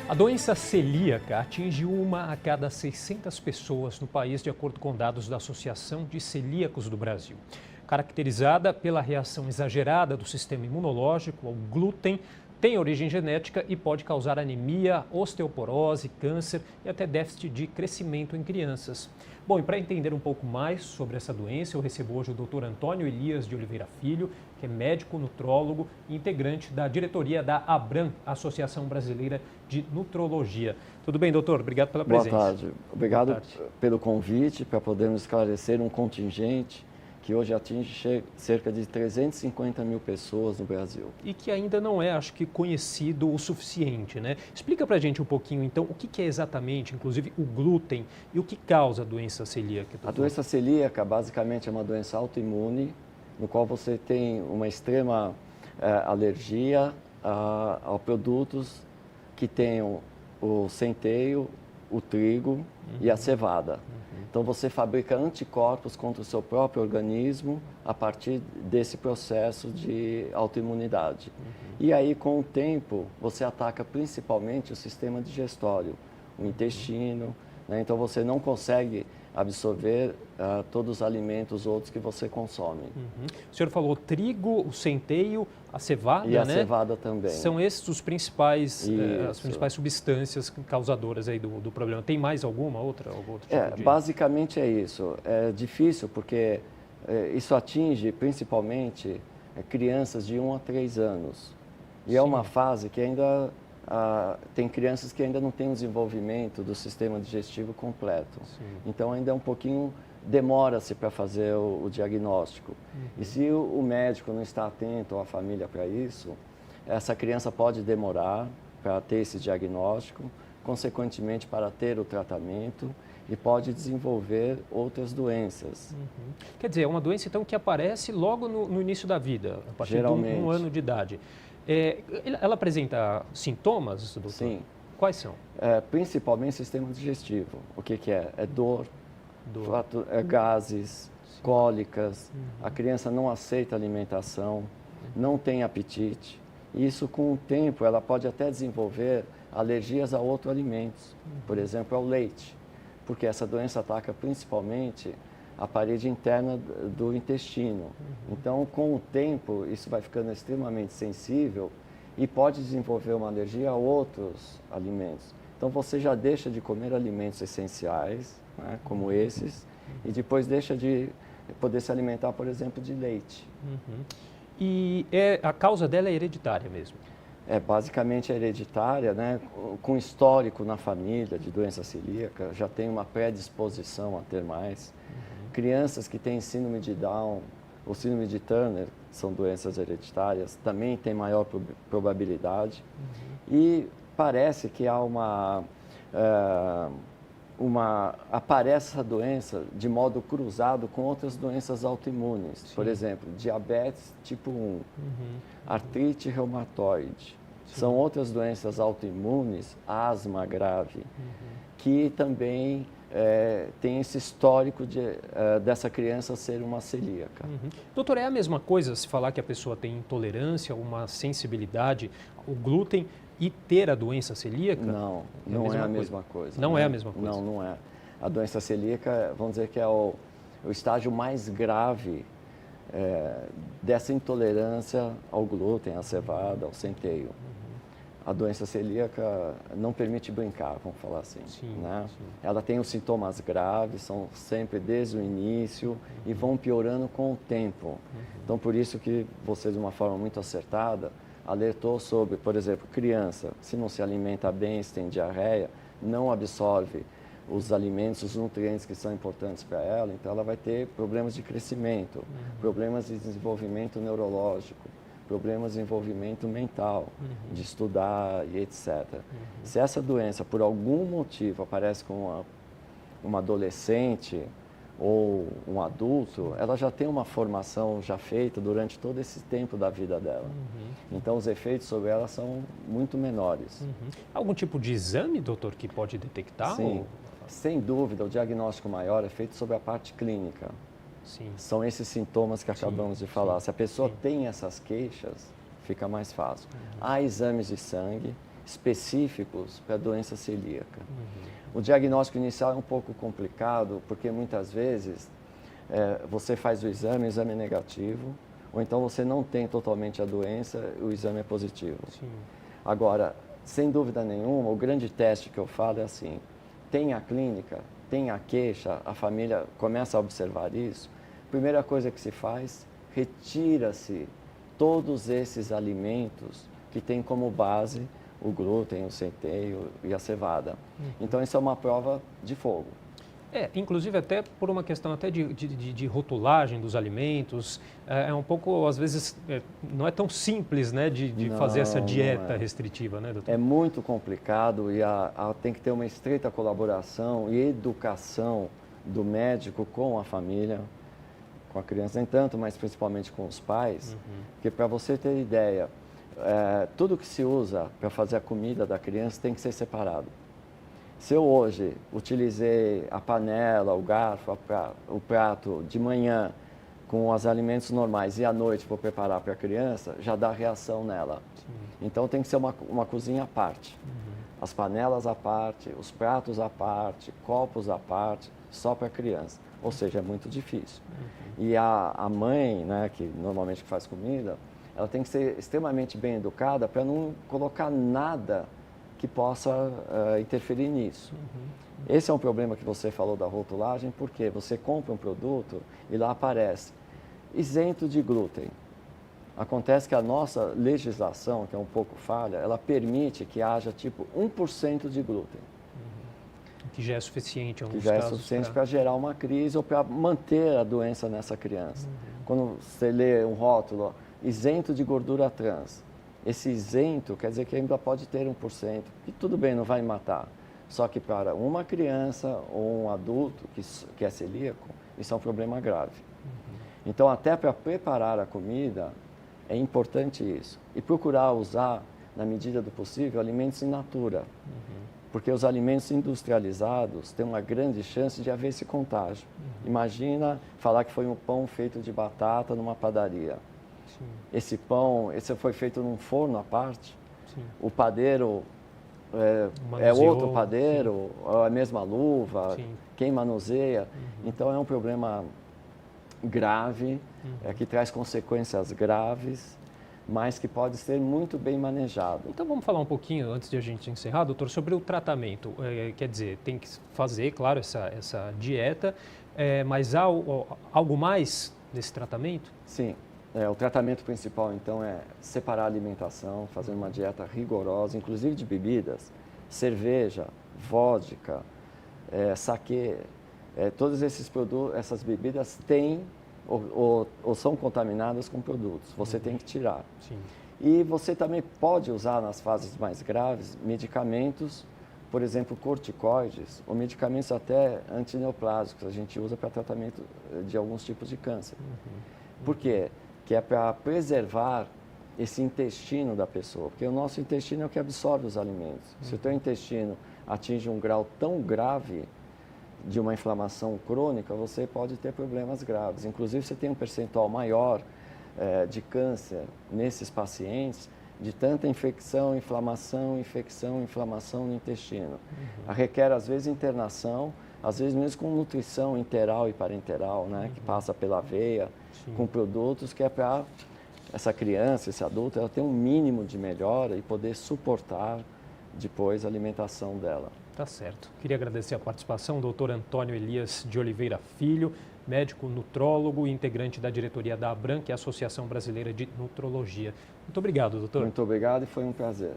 A doença celíaca atinge 1 a cada 600 pessoas no país, de acordo com dados da Associação de Celíacos do Brasil. Caracterizada pela reação exagerada do sistema imunológico ao glúten, tem origem genética e pode causar anemia, osteoporose, câncer e até déficit de crescimento em crianças. Bom, e para entender um pouco mais sobre essa doença, eu recebo hoje o Dr. Antônio Elias de Oliveira Filho, que é médico nutrólogo e integrante da diretoria da ABRAM, Associação Brasileira de Nutrologia. Tudo bem, doutor? Obrigado pela presença. Boa tarde. Obrigado pelo convite para podermos esclarecer um contingente que hoje atinge cerca de 350 mil pessoas no Brasil. E que ainda não é, acho que, conhecido o suficiente, né? Explica para a gente um pouquinho, então, o que é exatamente, inclusive, o glúten e o que causa a doença celíaca, doutor? A doença celíaca, basicamente, é uma doença autoimune, no qual você tem uma extrema alergia a produtos que tenham o centeio, o trigo e a cevada. Então, você fabrica anticorpos contra o seu próprio organismo a partir desse processo de autoimunidade. E aí, com o tempo, você ataca principalmente o sistema digestório, o intestino, né? Então, você não consegue absorver todos os alimentos outros que você consome. O senhor falou trigo, o centeio, a cevada, e a né? cevada também. São esses os principais, as principais substâncias causadoras aí do problema. Tem mais alguma outra? Algum outro tipo de... Basicamente é isso. É difícil porque isso atinge principalmente crianças de 1 a 3 anos. E é uma fase que ainda tem crianças que ainda não têm o desenvolvimento do sistema digestivo completo. Então ainda é um pouquinho, demora-se para fazer o diagnóstico. E se o médico não está atento ou a família para isso, essa criança pode demorar para ter esse diagnóstico, consequentemente para ter o tratamento e pode desenvolver outras doenças. Quer dizer, é uma doença então que aparece logo no início da vida, a partir de 1 ano de idade. Ela apresenta sintomas, doutor? Sim. Quais são? Principalmente sistema digestivo. O que é? É dor. Gases, cólicas, a criança não aceita alimentação, não tem apetite. Isso, com o tempo, ela pode até desenvolver alergias a outros alimentos, por exemplo, ao leite, porque essa doença ataca principalmente a parede interna do intestino. Então, com o tempo, isso vai ficando extremamente sensível e pode desenvolver uma alergia a outros alimentos. Então, você já deixa de comer alimentos essenciais, né, como esses, e depois deixa de poder se alimentar, por exemplo, de leite. E a causa dela é hereditária mesmo? Basicamente é hereditária, né, com histórico na família de doença celíaca, já tem uma predisposição a ter mais. Crianças que têm síndrome de Down ou síndrome de Turner, são doenças hereditárias, também têm maior probabilidade. E parece que há aparece essa doença de modo cruzado com outras doenças autoimunes. Por exemplo, diabetes tipo 1, artrite reumatoide. São outras doenças autoimunes, asma grave, que também tem esse histórico dessa criança ser uma celíaca. Doutor, é a mesma coisa se falar que a pessoa tem intolerância, uma sensibilidade ao glúten e ter a doença celíaca? Não, não é a mesma coisa. Não é a mesma coisa? Não, não é. A doença celíaca, vamos dizer que é o estágio mais grave dessa intolerância ao glúten, à cevada, ao centeio. A doença celíaca não permite brincar, vamos falar assim. Né? Ela tem os sintomas graves, são sempre desde o início e vão piorando com o tempo. Então, por isso que você, de uma forma muito acertada, alertou sobre, por exemplo, criança, se não se alimenta bem, se tem diarreia, não absorve os alimentos, os nutrientes que são importantes para ela, então ela vai ter problemas de crescimento, problemas de desenvolvimento neurológico, problemas de desenvolvimento mental, de estudar e etc. Se essa doença, por algum motivo, aparece com uma adolescente ou um adulto, ela já tem uma formação já feita durante todo esse tempo da vida dela. Então, os efeitos sobre ela são muito menores. Algum tipo de exame, doutor, que pode detectar? Sim, sem dúvida, o diagnóstico maior é feito sobre a parte clínica. São esses sintomas que acabamos de falar. Se a pessoa tem essas queixas, fica mais fácil. Há exames de sangue específicos para a doença celíaca. O diagnóstico inicial é um pouco complicado, porque muitas vezes você faz o exame é negativo, ou então você não tem totalmente a doença, o exame é positivo. Sim. Agora, sem dúvida nenhuma, o grande teste que eu falo é assim, tem a clínica, tem a queixa, a família começa a observar isso, primeira coisa que se faz, retira-se todos esses alimentos que têm como base o glúten, o centeio e a cevada. Então, isso é uma prova de fogo. Inclusive até por uma questão até de rotulagem dos alimentos, é um pouco, às vezes, não é tão simples, né, de fazer essa dieta restritiva, né, doutor? É muito complicado e tem que ter uma estreita colaboração e educação do médico com a família, com a criança, nem tanto, mas principalmente com os pais, porque para você ter ideia, tudo que se usa para fazer a comida da criança tem que ser separado. Se eu hoje utilizei a panela, o garfo, o prato de manhã com os alimentos normais e à noite vou preparar para a criança, já dá reação nela. Sim. Então tem que ser uma cozinha à parte. As panelas à parte, os pratos à parte, copos à parte, só para a criança. Ou seja, é muito difícil. E a mãe, né, que normalmente faz comida, ela tem que ser extremamente bem educada para não colocar nada que possa interferir nisso. Esse é um problema que você falou da rotulagem, porque você compra um produto e lá aparece isento de glúten. Acontece que a nossa legislação, que é um pouco falha, ela permite que haja tipo 1% de glúten. Que já é suficiente em alguns casos. Que já casos, é suficiente para gerar uma crise ou para manter a doença nessa criança. Quando você lê um rótulo, isento de gordura trans, esse isento quer dizer que ainda pode ter 1%, e tudo bem, não vai matar. Só que para uma criança ou um adulto que é celíaco, isso é um problema grave. Então, até para preparar a comida, é importante isso. E procurar usar, na medida do possível, alimentos in natura. Porque os alimentos industrializados têm uma grande chance de haver esse contágio. Imagina falar que foi um pão feito de batata numa padaria. Sim. Esse pão, esse foi feito num forno à parte. Sim. O padeiro é outro padeiro, a mesma luva, sim, quem manuseia. Então é um problema grave, que traz consequências graves, mas que pode ser muito bem manejado. Então vamos falar um pouquinho, antes de a gente encerrar, doutor, sobre o tratamento. Quer dizer, tem que fazer, claro, essa dieta, mas há algo mais nesse tratamento? Sim. O tratamento principal, então, é separar a alimentação, fazer uma dieta rigorosa, inclusive de bebidas, cerveja, vodka, saquê, todos esses produtos, essas bebidas têm ou são contaminadas com produtos. Você tem que tirar. Sim. E você também pode usar, nas fases mais graves, medicamentos, por exemplo, corticoides, ou medicamentos até antineoplásicos, a gente usa para tratamento de alguns tipos de câncer. Por quê? Que é para preservar esse intestino da pessoa, porque o nosso intestino é o que absorve os alimentos. Se o teu intestino atinge um grau tão grave de uma inflamação crônica, você pode ter problemas graves. Inclusive, você tem um percentual maior de câncer nesses pacientes, de tanta infecção, inflamação no intestino. Requer, às vezes, internação, às vezes mesmo com nutrição interal e parenteral, né, que passa pela veia, sim, com produtos que é para essa criança, esse adulto, ela ter um mínimo de melhora e poder suportar depois a alimentação dela. Tá certo. Queria agradecer a participação do Dr. Antônio Elias de Oliveira Filho, médico nutrólogo e integrante da diretoria da ABRAM, que é a Associação Brasileira de Nutrologia. Muito obrigado, doutor. Muito obrigado e foi um prazer.